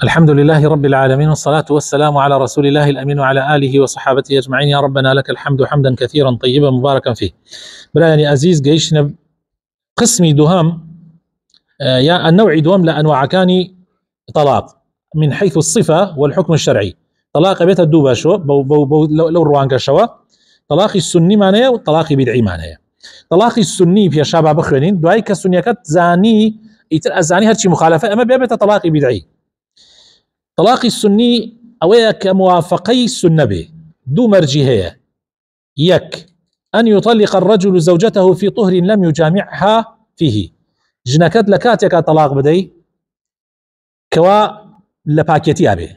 الحمد لله رب العالمين، والصلاة والسلام على رسول الله الأمين وعلى آله وصحابته أجمعين. يا ربنا لك الحمد حمدا كثيرا طيبا مباركا فيه. براني عزيز جيشنا قسمي دهم يا النوع دوم لأنواع كاني طلاق من حيث الصفة والحكم الشرعي. طلاق بيت الدوبة شو لو روانك شوا طلاق السني معناه وطلاق بدعي معناه. طلاق السني في شباب بخرين دعيك السنية كت زاني الزاني هرشي مخالفة أما بيت طلاق بدعي. طلاق السني أويا كموافقي السنة به دو مرجهية يك أن يطلق الرجل زوجته في طهر لم يجامعها فيه جنكت لكاتك طلاق بدي كوا لباكيتي أبي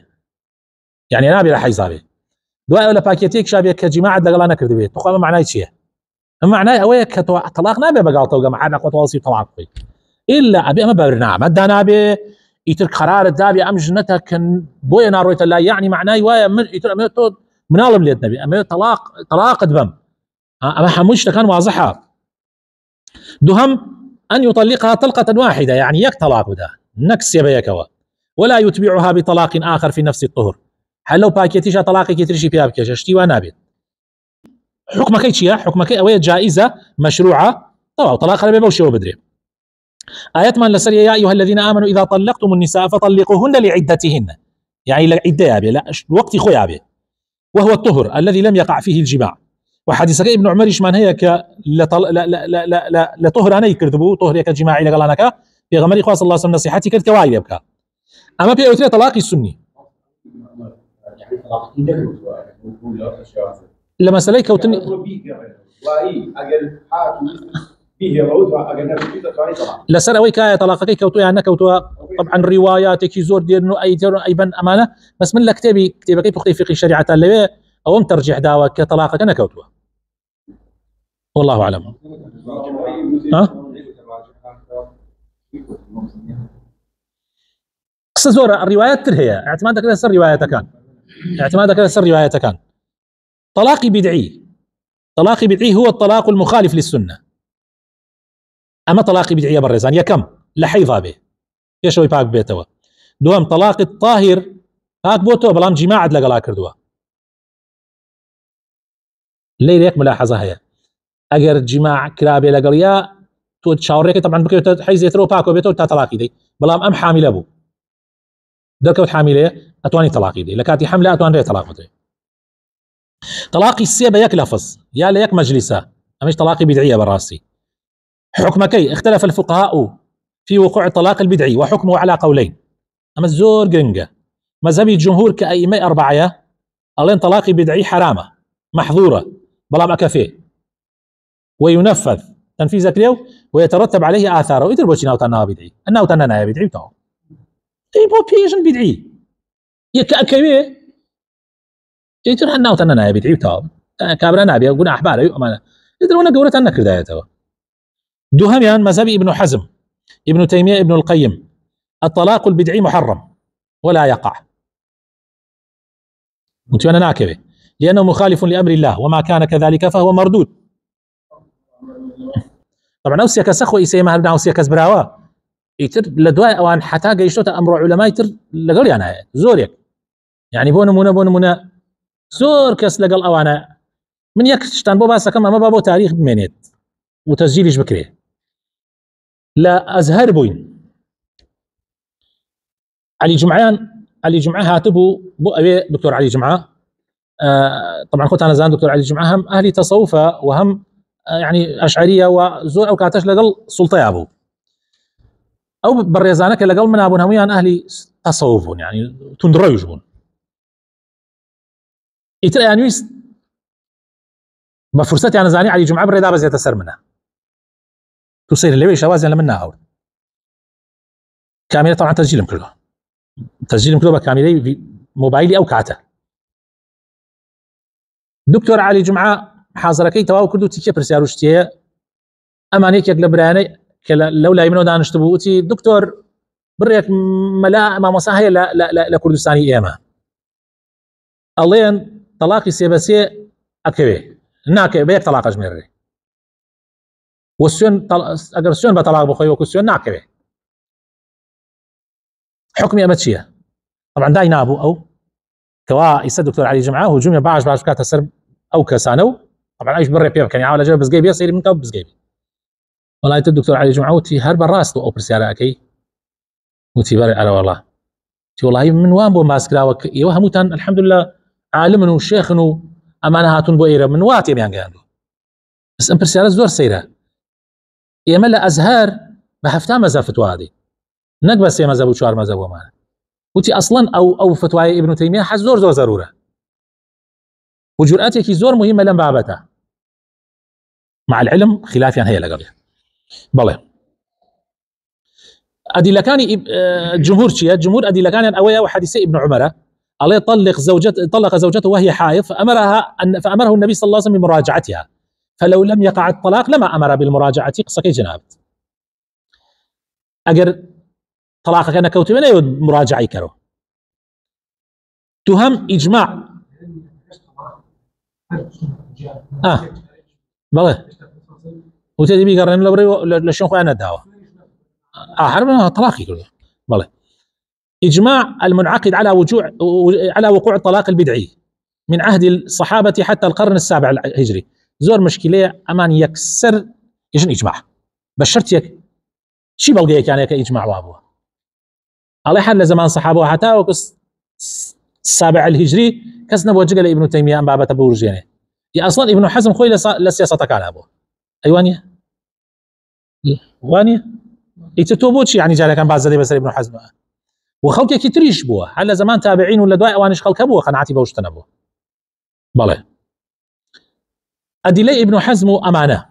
يعني أنا أبي لحيزة أبي دواء لباكيتيك شابية كجماعة لقلا نكرد بيه تقوى ما معناه شيء معناه أويا كطلاق نابي بقالته وقام عادنا قوة طلاق فيه إلا أبي أما برنا مدنا أبي يتر قرار الدابي أم جنتها كان بويا نارويت الله يعني معناه وايا من يتر أما تود منالم ليت نبي أما طلاق دبم أما حموش كان واضحة دهم أن يطلقها طلقة واحدة يعني يك طلاق ده نكس يبي كوا ولا يتبعها بطلاق آخر في نفس الطهر هل لو باكيتيش طلاقك يترشي فيها بكيش اشتي ونابت حكمك يا حكمك أويا جائزة مشروعة طبعا طلاق لا بيوشي وبدري آيات من لسر يا أيها الذين آمنوا إذا طلقتم النساء فطلقوهن لعدتهن يعني لعدة يابي لا وقت خويا يابي وهو الطهر الذي لم يقع فيه الجماع. وحديثك ابن عمر يشمان هيك لطهر أنا يكذبوا طهر يك جماعي لقلانك في غمر إخوة صلى الله عليه وسلم نصيحتي كذ كواي يبكى أما في أوتري طلاق السني لما سليك وتني لسر أوي كاية طلاقك كوتو يعني كوتو طبعا رواياتك يزور دير إنه أي بن أمانة بس من لك كتابك كيف تخطي فقه شريعة اللي أو ترجح دعوة كطلاقك أنا كوتو والله أعلم. ها؟ قصة زورة الروايات ترهي اعتمادك كذا سر روايتك كان طلاقي بدعي هو الطلاق المخالف للسنة. أما طلاق بدعية برزان يا كم لحيظة به يشوي باك بيتوا دوام طلاق الطاهر هاك بوتو بلام جماعة لقلا كردوا ليليك ملاحظة هي أجر جماع كرابي لقليا تو تشاوريك طبعا بكيت حيز يترو باكو بيتو تا طلاقي دي بلام أم حامل أبو دركوت حاملة أتواني طلاقي دي لكاتي حملة أتواني طلاق دي طلاقي السيبة يك لفظ يا ليك مجلسة أمش طلاقي بدعية براسي. حكمكي اختلف الفقهاء في وقوع الطلاق البدعي وحكمه على قولين. أما الزور جرنجة مذهبي الجمهور كأئمة أربعة قالين طلاق بدعي حرامة محظورة بلا ما كفيه وينفذ تنفيذ كليو ويترتب عليه آثاره يدير بوشي ناوتنا بدعي الناوتنا يا بدعي تاو اي بو بيجن بدعي يكأكوي يدير الناوتنا يا بدعي تاو كابرنا بيا قلنا أحبار أمانة يدير وانا قولت أنك ردايته دهميان مذهب ابن حزم ابن تيمية ابن القيم الطلاق البدعي محرم ولا يقع متوانا ناكبه لأنه مخالف لأمر الله وما كان كذلك فهو مردود. طبعا أوسيا كسخوة إسيما هرنا أوسيا كسبراوا يتر لدواء أوان حتى قيشتوت أمر علماء يتر لقل يعني زوريك يعني بون زور كس لقل أوانا من يكشتان بو باسا كما ما بابو تاريخ بمينيت وتسجيلش بكريه لا أزهر بوين علي جمعة هاتبو بو أبي دكتور علي جمعة طبعا كنت أنا زان دكتور علي جمعة هم أهلي تصوفة وهم يعني أشعرية وزور أو كاتش لقل سلطة أبو أو بريزانك لقل من أبو نهويان أهلي تصوفون يعني تندريجون يترى يعني بفرصتي أنا زاني علي جمعة بريدا بس يتسر منها تصير اللي بيشوازن لمنها أول كاميرا طبعا تسجيل مكلوبة بكاميرا في موبايلي أو كاتا دكتور علي جمعة حاضركي تواو كردو تيكي برسياروشتيه أمانيك يقل براني لولا يمنو دانشتبوتي دكتور بريك ملا ما مصاهي لا كردستاني إيما اللين طلاقي سيبسي أكبه ناكي بيك طلاق أجميري والسيون أجر السيون بطلاق بخوي وكسيون ناكبه حكمي أمتشيه طبعا دای نابوو ئەو کەوا ئیسە دکتۆر علی جەمعە هجوومی باش بکاتە سەر ئەو کەسانە و طبعا ئەوش بڕێ پێ بکەن یا لەژێر بزگەی بێ سەیری من کەوت بزگەی وڵای تر دکتۆر علی جەمعە وتی هەر بەڕاست ئەو پرسیارە ئەکەی وتی بەڵێ ئەرە وەڵا تی وڵی من وام بۆ باس کراوە کە ئێوە هەمووتان الحەمدولله عالمن و شێخن و ئەمانە هاتوون بۆ ئێرە من وا تێمیان گەیاندووە بەس ئەم پرسیارە زۆر سەیرە ئێمە لە ئەزهەر بە 7 مەزە فتوا دەین نەک بە 3 مەزە و 4 مەزە بۆمانە وتی ئەسڵەن ئەو فتوای ئیبن تەیمیە حەز زۆر زەرورە و جورئەتێکی زۆر مهمە لەم بابەتە مع العلم خلافیان هەیە لەگەڵ بەڵێ ئەدیلەکانی جمهور چیە؟ جمهور ئەدیلەکانیان ئەوەیە و حەدیثی ابن عمرە ئەڵێ طلق زوجته وهي حائض فأمره النبي صلى الله عليه وسلم بمراجعتها فلو لم يقع الطلاق لما أمر بالمراجعة قصكي جنابت أجر طلاقك أنا كوتي من أيود مراجعي كرو تهم إجماع بله وتدي بيقرن لشون خويا نداوه حرب طلاقي كله بله إجماع المنعقد على وقوع الطلاق البدعي من عهد الصحابة حتى القرن السابع الهجري زور مشكلة أمان يكسر يجن إجماع بشرت يك شي بلقي كان يك إجماع وابوه على حال زمان صحابه حتى وقص السابع الهجري كسنا بوجه لابن تيمية أم بابة بورجينه يا أصلا ابن حزم خوي لسياسة كان أبوه أيوانية وانية يتتوبوش يعني جالك كان بعض زي بس ابن حزم وخلق كتريش بوه على زمان تابعين ولا دواء وانش خلق بوه قناعتي بوشتنا بوه بله أدلي ابن حزم أمانة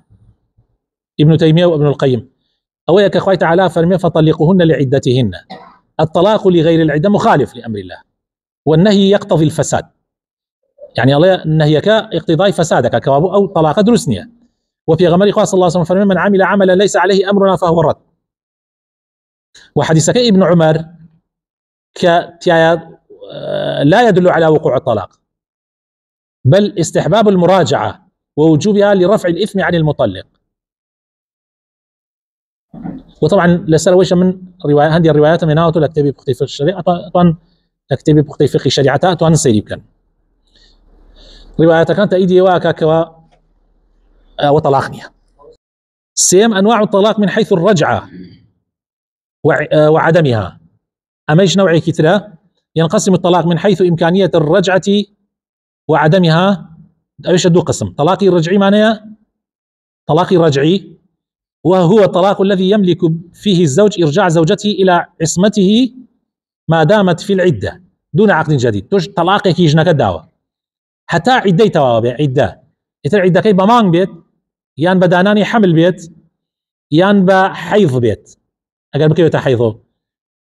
ابن تيمية وابن القيم أويك أخوي تعالى فرمي فطلقوهن لعدتهن الطلاق لغير العدة مخالف لأمر الله والنهي يقتضي الفساد يعني الله نهيك اقتضاء فسادك كوابو أو طلاق درسنية وفي غمر صلى الله عليه وسلم فرمي من عمل عملا ليس عليه أمرنا فهو رد وحديثك ابن عمر لا يدل على وقوع الطلاق بل استحباب المراجعة ووجوبها لرفع الإثم عن المطلق وطبعا لسه ويش من رواية هذه الروايات من هاوتو لكتبي بختي فقه الشريعة طبعا لكتبي بختي فقه الشريعة طبعا سيريب كان روايات كانت ايدي واكا كوا وطلاقنيا سيم انواع الطلاق من حيث الرجعة وعدمها اميش نوعي كترة ينقسم الطلاق من حيث امكانية الرجعة وعدمها ايش دو قسم طلاقي رجعي معناها طلاقي رجعي وهو الطلاق الذي يملك فيه الزوج إرجاع زوجته إلى عصمته ما دامت في العدة دون عقد جديد توش طلاقك يجنك الدعوة حتى عدي توابع عدة يتر عدة كي بمان بيت يان بداناني حمل بيت يان بحيض بيت أقل بكيو تحيضه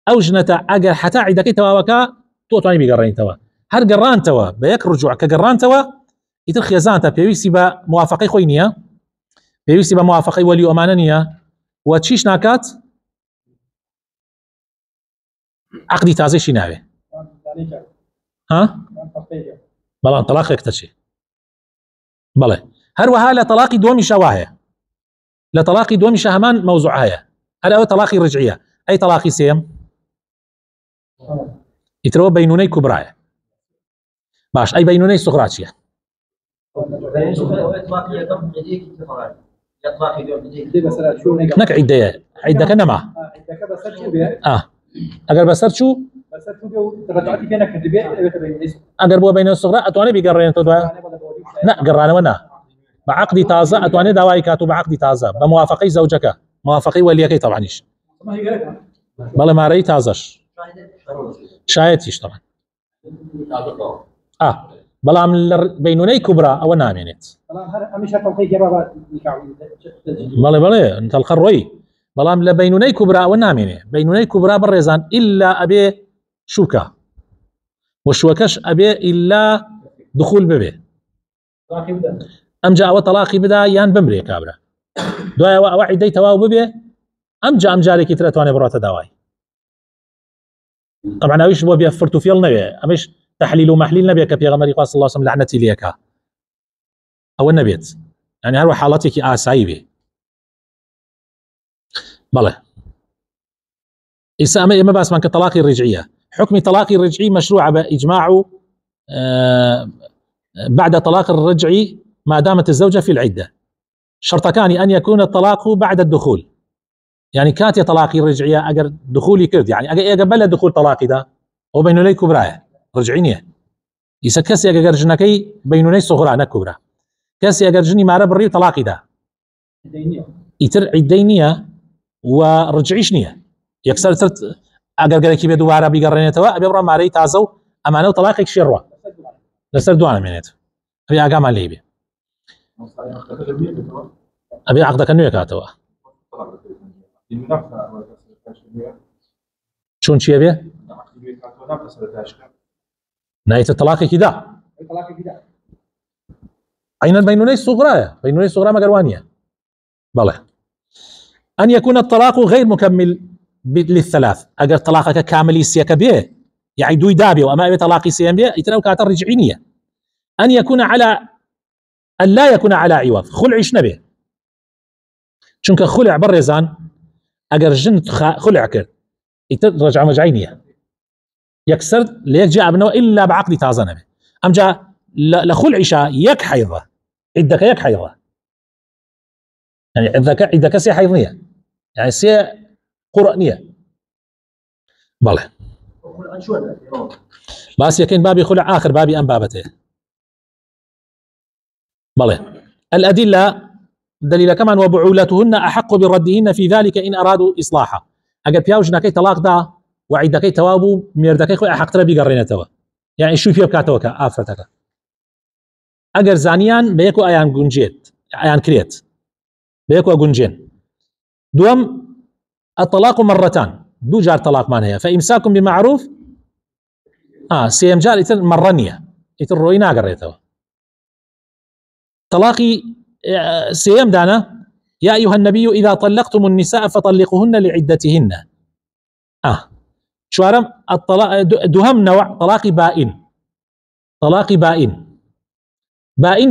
أو جنتا أقل حتى عدة كي توابكا توتواني بيقرين توا هر قران توا بيك رجوع كقران توا يتر خيزانتا بيويسي بموافقي خوينيا بيوسي بموافقي ولي أمانانية وتشيش ناكات عقدي تازي شي ناوي ها بلان طلاق يكتشي بلى هروها لطلاقي دومي شواهي لطلاقي دومي شهمان موضوعها هذا هو طلاقي رجعية أي طلاقي سيم يترو بينوني كبراء باش أي بينوني صغراتية نك عدة عدة كنا ما أجر بسرت شو أجر بو بين الصغراء أتواني بيقرين تدوا لا قرانا ونا بعقد تازة أتواني دواي كاتو بعقد تازة بموافقي زوجك موافقي وليك طبعا إيش بلا ما رأي تازش شايتيش طبعا بلا من بينوني كبرى أو نامينت بلا أنت الخروي بلا من بينوني كبرى أو نامينه بينوني كبرى بالرزان إلا أبي شوكا وشوكش أبي إلا دخول ببي أم جاء وطلاقي بدا يان بمري كابرا دوايا واحد دي تواو ببي أم جاء لك ترى برات دواي طبعا أويش بو بيفرتو في النبي أمش تحليل ومحليل نبي كبيغمري صلى الله عليه وسلم لعنتي ليك أو النبيت يعني هروح حالتك آسايبي بله إسا ما بس من كطلاقي الرجعية حكم طلاق الرجعي مشروع بإجماع بعد طلاق الرجعي ما دامت الزوجة في العدة. شرطكان أن يكون الطلاق بعد الدخول، يعني كاتي طلاقي رجعية أجر دخولي كرد، يعني أجر قبل دخول طلاقي ده وبينو لي كبرى رجعينيه يسكسي أجر جنكي بينو لي صغرى نكبرى كسي أجر جني ما ربري طلاقي ده يتر عدينية ورجعيش نية يكسر ترت أجر قال كي بدوارا بيقرني توا بيبرا ماري تازو أمانة طلاقك شروع لسر دوانا منيت أبي أقام عليه بي أبي عقدك النوية كاتوا شون شي أبي نهاية الطلاق كده أين بينوني الصغرى ما قروانية بله. أن يكون الطلاق غير مكمل للثلاث، أجر طلاقك كامل يسيك به يعني دوي دابي وأما طلاقي سيان به يتناو كاتر رجعينية. أن يكون على أن لا يكون على عوض، خلع شنبه شنك خلع برزان أجر جن خلع كر يترجع مجعينية يكسر ليك جاء ابنه إلا بعقد تازنه به. أم جاء لخلع شا يك حيضة عدك يك حيضة يعني عدك سي حيضية يعني سي قرآنية بله. بس يكين بابي خلع آخر بابي أم بابته بله. الأدلة دليل كمان وبعولتهن أحق بردهن في ذلك إن أرادوا إصلاحا. أجر بياوجنا كي طلاق دا وعدكي توابو ميردكي خوي أحق ترى قرينا توا يعني شو في بكاتوك آفرتك. أجر زانيان بيكو أيان جنجيت أيان كريت بيكو جنجين. دوم الطلاق مرتان دو جار طلاق مان هي فإمساك بمعروف سيم جار يتر مرنية يتر روينا قريتوا طلاقي سيم دانا يا أيها النبي إذا طلقتم النساء فطلقوهن لعدتهن. شوارم الطلاق دهم نوع طلاق بائن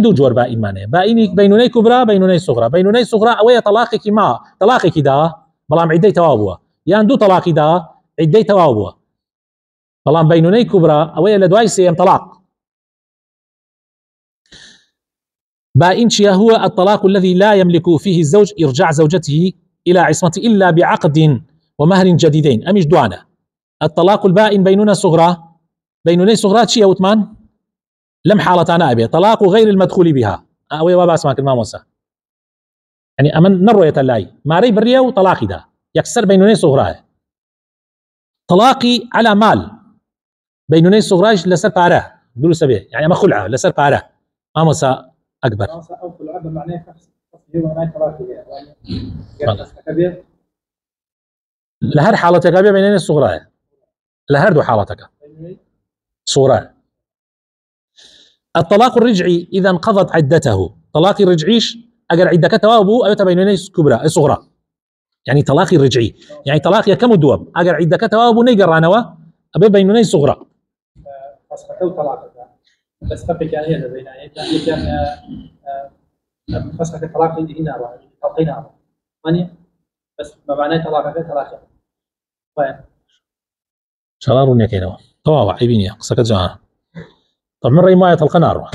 دو جور بائن معناه بائن بينوني كبرى بينوني صغرى بينوني صغرى أوي طلاقك ما طلاقك دا بلام عدي توابوا يعني دو طلاق دا عدي توابوا بلام بينوني كبرى أوي لدواي سيم طلاق. بائن شيا هو الطلاق الذي لا يملك فيه الزوج إرجاع زوجته إلى عصمته إلا بعقد ومهر جديدين. أمش دوانا الطلاق البائن بينونة صغرى بينوني صغرى شيا وثمان لم حالة أنا أبي طلاق غير المدخول بها أوي وابا اسمك الماموسة يعني أمن نروية اللاي ماري بريا وطلاقي دا يكسر بينوني صغرى طلاقي على مال بينوني صغرى لسر باره دول سبيه يعني ما خلعه لسر باره ماموسة أكبر أو خلعه بمعنى طلاقي لهر حالتك أبي بينوني الصغرى لهر دو حالتك صغرى. الطلاق الرجعي إذا انقضت عدته طلاق الرجعيش أجر عدك توابو أو تبينوني كبرى صغرى يعني طلاق الرجعي يعني طلاق كم دواب أجر عدك توابو نيجر نوا أبي بينوني صغرى فسخته طلاق بس تبقى يعني بين يعني كان فسخ الطلاق هنا طلقنا ماني بس ما معناه طلاق وين شرارون يكينوا طواوا عيبيني قصك جانا طب من رأي ما يطلقنا أروح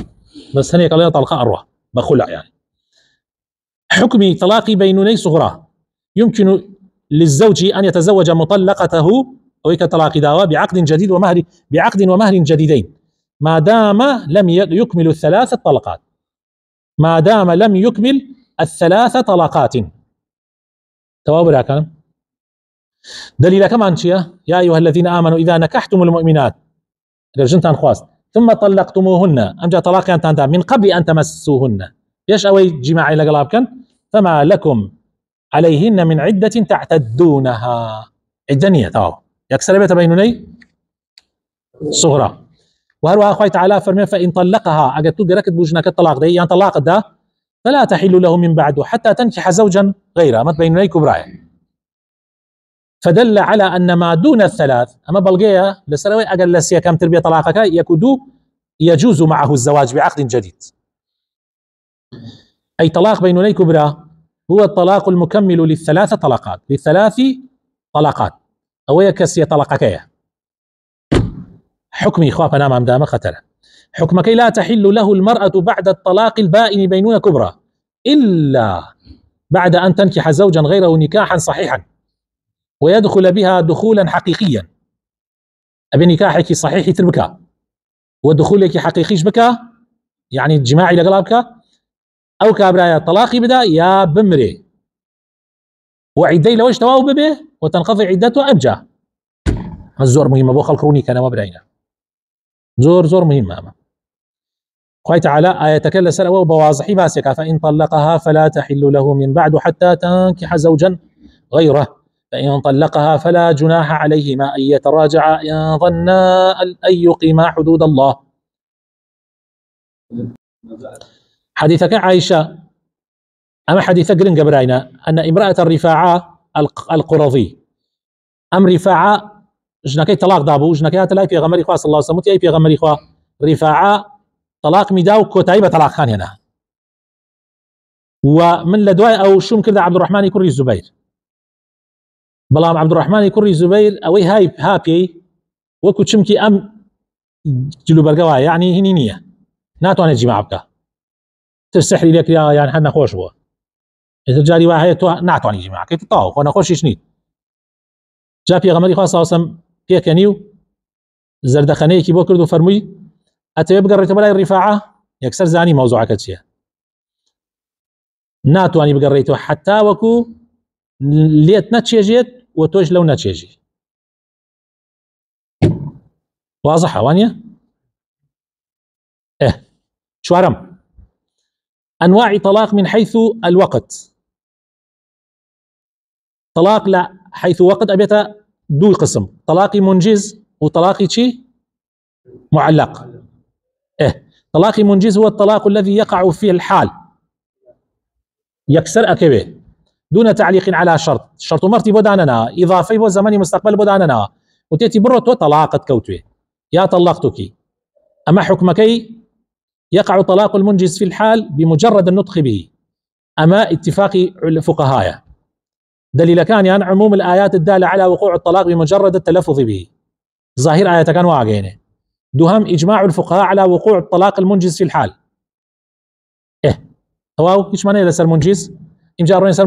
بس هني قال طلقاء أروح بخلع يعني. حكم طلاق بينوني صغرى يمكن للزوج أن يتزوج مطلقته أو كطلاق داوى بعقد جديد ومهر جديدين ما دام لم يكمل الثلاث طلقات ما دام لم يكمل الثلاث طلقات توابر كان دليل كمان شيء يا أيها الذين آمنوا إذا نكحتم المؤمنات رجنتان خواست ثم طلقتموهن أمجا طلاق كانت من قبل أن تمسوهن يش أوي جماعي لقلاب كان فما لكم عليهن من عدة تعتدونها عدنية تاو يكسر بيت بينوني صغرى. وهروها أخوي تعالى فرمي فإن طلقها أجدتو بركت بوجناك الطلاق دي يعني طلاق ده فلا تحل له من بعده حتى تنكح زوجا غيره مت بينوني كبرايا. فدل على أن ما دون الثلاث أما بلغية لسروي أقل لسيا كم تربية طلاقك يكدو يجوز معه الزواج بعقد جديد. أي طلاق بينوني كبرى هو الطلاق المكمل للثلاث طلقات أو يكسي طلقكية حكمي إخوة نام عم دام خطر حكمك لا تحل له المرأة بعد الطلاق البائن بينونة كبرى إلا بعد أن تنكح زوجا غيره نكاحا صحيحا ويدخل بها دخولا حقيقيا. أبي نكاحك صحيح تربكها ودخولك حقيقيش بك يعني الجماعي لقلابك أو كابرايا طلاقي بدا يا بمري وعدي لوش تواو ببه وتنقضي عدته أبجا. الزور مهمة بو خلقروني كان وبرينا زور مهمة أما خوي تعالى آية كلا سنة وبواضحي باسكة فإن طلقها فلا تحل له من بعد حتى تنكح زوجا غيره فإن طلقها فلا جناح عليهما أن يتراجعا إن ظنا أن يقيما حدود الله. حديثك عائشة أما حديث قرن قبرينا أن امرأة الرفاعة القرظي أم رفاعة جنكي طلاق دابو جنكي تلاقي في غمر إخوة صلى الله عليه وسلم في غمر إخوة رفاعة طلاق ميداو كوتايبة طلاق خان هنا ومن لدواء أو شوم كذا عبد الرحمن يكري الزبير بلام عبد الرحمن يكري الزبير أوي هابي وكو تشمكي أم جلو برقوا يعني هنينية ناتو أنا الجماعة بك تسحري لك يا يعني حنا خوش هو إذا جاري واحد تو ناتو أنا الجماعة كي تطاو وأنا خوش يشني جاء في غمر إخوة صلى الله عليه وسلم في كنيو زردخاني كي بوكردو فرمي أتى يبقى الرتبة الرفاعة يكسر زاني موضوع كتشيا ناتو أني بقى الرتبة حتى وكو ليت نتشيجيت وتوج لو نتشيجي واضحة وانيا شوارم أنواع طلاق من حيث الوقت طلاق لا حيث وقت أبيتا دو قسم طلاقي منجز وطلاقي شي معلق طلاقي منجز هو الطلاق الذي يقع فيه الحال يكسر أكبه دون تعليق على شرط مرتي بداننا إضافي وزمني مستقبل بداننا وتأتي برت وطلاقت كوتوه يا طلقتك أما حكمكي يقع طلاق المنجز في الحال بمجرد النطق به أما اتفاق الفقهاء دليل كان يعني عموم الآيات الدالة على وقوع الطلاق بمجرد التلفظ به ظاهر آية كان واقعين دهم إجماع الفقهاء على وقوع الطلاق المنجز في الحال هو ايش معنى يصير منجز إن جار يصير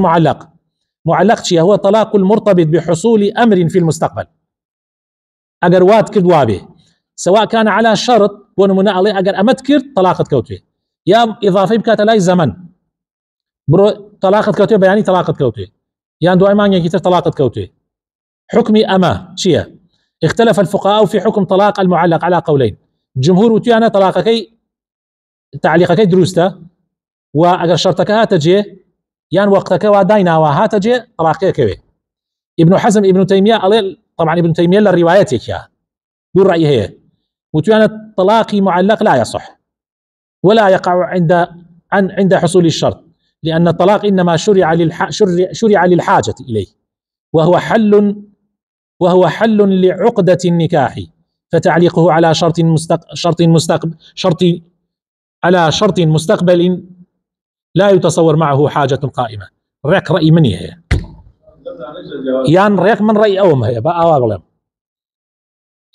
معلق شيء هو طلاق المرتبط بحصول أمر في المستقبل أجر وات كدوابه سواء كان على شرط ونمنا عليه أجر أمتكر طلاقة كوتوه يا إضافي بكاتلاي زمن برو طلاقة كوتوه بياني طلاقة كوتوه يعني دو أيمان يكتر طلاقة كوتوه حكمي أما شيء اختلف الفقهاء في حكم طلاق المعلق على قولين جمهور وتيانا طلاقكي تعليقكي دروسته وأجر شرطك هاتجي يان وقتك وداينا وهاتجي طلاقك كوي ابن حزم ابن تيمية طبعا ابن تيمية لروايتك يا دو الرأي هي وتيانا طلاقي معلق لا يصح ولا يقع عند حصول الشرط لأن الطلاق إنما شرع للحاجة إليه وهو حل لعقدة النكاح فتعليقه على شرط مستقبل لا يتصور معه حاجة قائمة. ريك رأي مني هي يعني ريك من رأي أوم هي بقى أغلب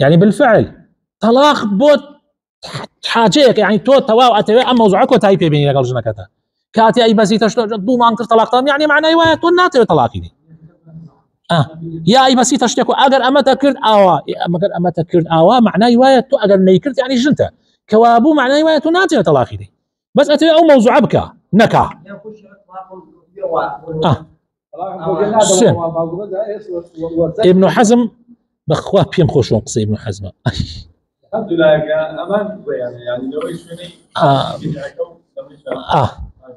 يعني بالفعل طلاق بوت حاجيك يعني تو تواو أتوي أما وزعك وتايبي بيني لقل جنكتا كاتي أي بسيطة دو ما أنكر طلاق يعني معنى يوايا تو ناتي طلاقي دي يا أي بسيطة اشتكوا أجر أما تكرد أما تكرد معناه يوايا تو أجر نيكرد يعني جنتا كوابو معناه يوايا تو ناتي طلاقي دي بس أتوي أو موضوع بك نكا ابن حزم بخواه بيم خوشون قصي ابن حزم الحمد لله امان يعني لو ايشني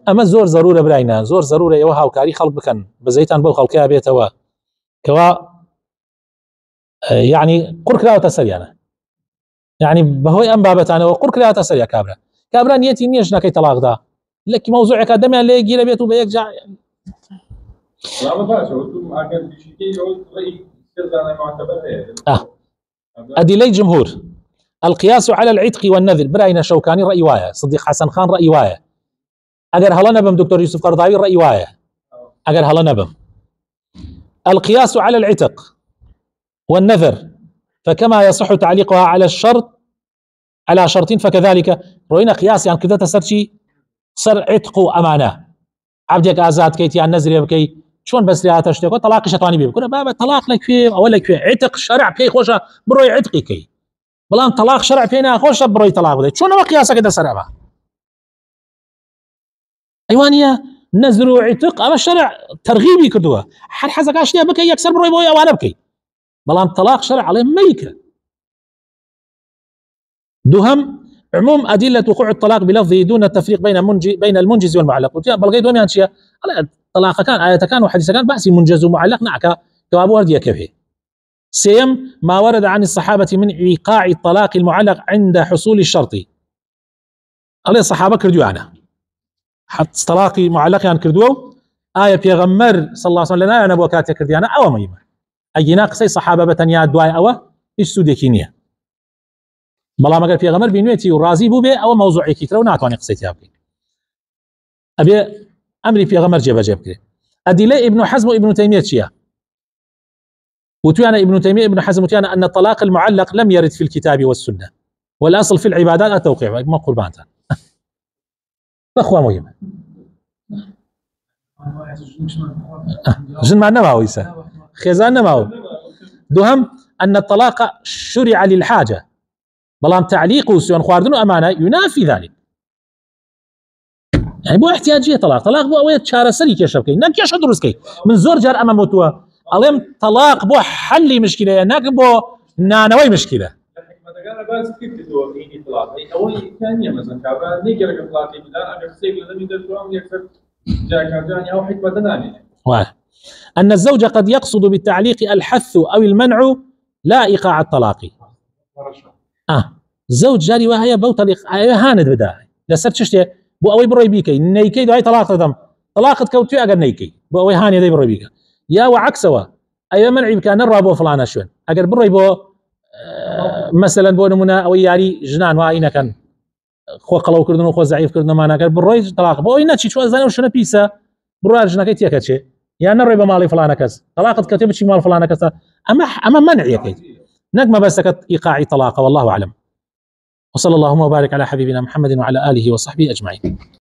اما زور ضروره براينا زور ضروره يوها وكاري خلق بكن بزيتان بو خلقها بيتوا كوا يعني قركلا وتسريانا يعني بهوي ام بابتانا وقركلا وتسريا كابرا نيتي نيش نكاي طلاق دا لك موضوعك دمي عليه جيل بيتو بيك جا لا ما فاش ما كان في شيء يقول راي استخدام معتبر أدلي جمهور القياس على العتق والنذر براينا شوكاني رأي وايا صديق حسن خان رأي وايا أجر هلا نبم دكتور يوسف قرضاوي رأي وايا أجر هلا نبم القياس على العتق والنذر فكما يصح تعليقها على الشرط على شرط فكذلك روينا قياس يعني كذا تسرشي صر عتق وامانه عبدك ازاد كيت يعني نزري بكي شلون بس ريات اشتكو طلاق شطاني بي كنا بابا طلاق لك في او لك في عتق شرع بكي خوشه بروي عتقي كي بلان طلاق شرع فينا خوشه بروي طلاق بدي شلون ما قياسك كذا سرع ايوانيه نزر وعتق اما الشرع ترغيبي كدوه حد حزك اشياء بكي يكسر بروي بوي او انا بكي بلان طلاق شرع عليه ميكه دهم عموم أدلة وقوع الطلاق بلفظه دون التفريق بين المنجز والمعلق بلغي دوم يعني شيء طلاق كان آية كان وحديث كان بأسي منجز ومعلق نعكا كوابو هردية كيفه سيم ما ورد عن الصحابة من إيقاع الطلاق المعلق عند حصول الشرط عليه الصحابة كردوا أنا حتى طلاقي معلق يعني كردوا آية بيغمر صلى الله عليه وسلم لنا أنا بوكاتي كردي أنا أو ميمة أي ناقصي صحابة بتنيا دواي أو إيش سودي كينيا بلا ما قال في غمر بينويتي وراضي بو به او موضوعي كتر وناتواني قصيتي ابي امري في غمر جيب كده ادله ابن حزم وابن تيميه شيا وتيانا ابن تيميه ابن حزم وتيانا ان الطلاق المعلق لم يرد في الكتاب والسنه والاصل في العبادات التوقيع ما قربانتا اخوه مهمه جن معنا ما هو يسا خزانه ما هو دهم ان الطلاق شرع للحاجه بلان تعليق وسيون خواردن امانه ينافي ذلك يعني بو احتياجيه طلاق بو اويت شاره سري كشبكي نك يش درسكي من زور جار امام موتوا اليم طلاق بو حل مشكله نك بو نانوي مشكله مثلا بس كيف تتوقعين طلاق اول ثانيه مثلا كابا نيجر طلاق بدان اگر سيغ لازم يدرسوا يكسر جاكا او حكمه ثانيه ان الزوج قد يقصد بالتعليق الحث او المنع لا ايقاع الطلاق زوج جاري وهي بو طليق هاند بدا لسر شتي بو اوي بروي بيكي نيكي داي طلاق دم طلاقت كوتي اگر نيكي بو اوي هاني داي بروي بيكا يا وعكسوا اي منع بكان الرابو فلان شون اگر بروي بو مثلا بو نمونه او ياري جنان واينا كان خو قلو كردن خو ضعيف كردن ما انا بروي طلاق بو اينا شي شو زانو شنو بيسا بروي جناكي تيكاتشي يا نري بمالي فلان كذا طلاقت كتبت شي مال فلان كذا اما منع يكي نجم بسكت ايقاع طلاق والله اعلم وصلى اللهم وبارك على حبيبنا محمد وعلى آله وصحبه أجمعين.